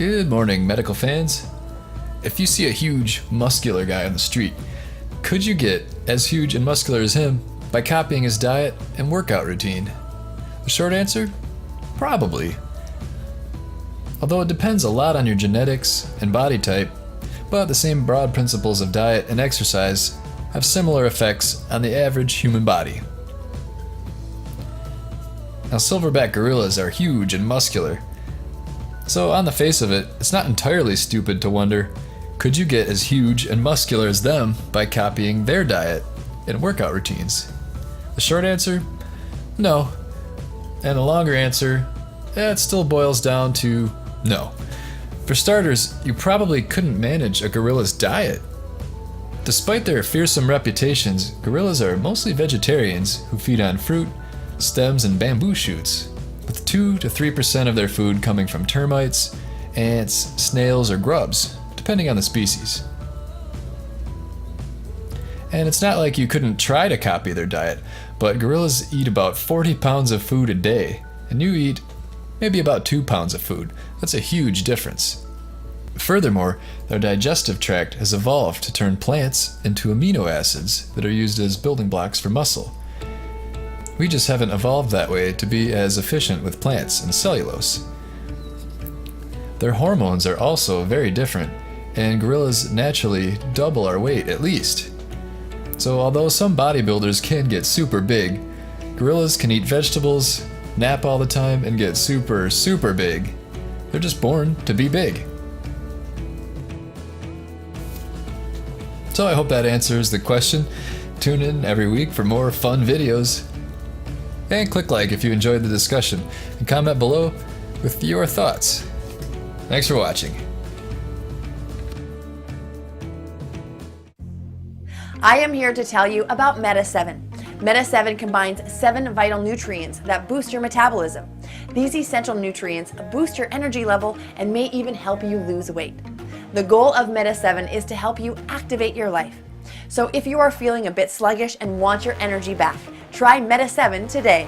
Good morning, medical fans. If you see a huge, muscular guy on the street, could you get as huge and muscular as him by copying his diet and workout routine? The short answer? Probably. Although it depends a lot on your genetics and body type, but the same broad principles of diet and exercise have similar effects on the average human body. Now, silverback gorillas are huge and muscular. So on the face of it, it's not entirely stupid to wonder, could you get as huge and muscular as them by copying their diet and workout routines? The short answer? No. And the longer answer? It still boils down to no. For starters, you probably couldn't manage a gorilla's diet. Despite their fearsome reputations, gorillas are mostly vegetarians who feed on fruit, stems, and bamboo shoots, with 2 to 3% of their food coming from termites, ants, snails, or grubs, depending on the species. And it's not like you couldn't try to copy their diet, but gorillas eat about 40 pounds of food a day, and you eat maybe about 2 pounds of food. That's a huge difference. Furthermore, their digestive tract has evolved to turn plants into amino acids that are used as building blocks for muscle. We just haven't evolved that way to be as efficient with plants and cellulose. Their hormones are also very different, and gorillas naturally double our weight at least. So although some bodybuilders can get super big, gorillas can eat vegetables, nap all the time, and get super, super big. They're just born to be big. So I hope that answers the question. Tune in every week for more fun videos. And click like if you enjoyed the discussion, and comment below with your thoughts. Thanks for watching. I am here to tell you about Meta 7. Meta 7 combines 7 vital nutrients that boost your metabolism. These essential nutrients boost your energy level and may even help you lose weight. The goal of Meta 7 is to help you activate your life. So if you are feeling a bit sluggish and want your energy back, try Meta 7 today.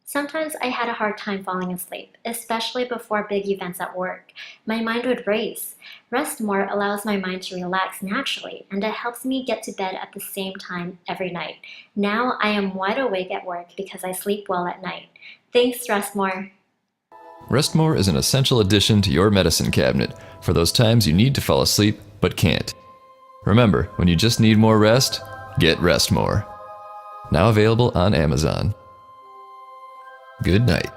Sometimes I had a hard time falling asleep, especially before big events at work. My mind would race. Rest More allows my mind to relax naturally, and it helps me get to bed at the same time every night. Now I am wide awake at work because I sleep well at night. Thanks, Rest More. Rest More is an essential addition to your medicine cabinet for those times you need to fall asleep but can't. Remember, when you just need more rest, get Rest More. Now available on Amazon. Good night.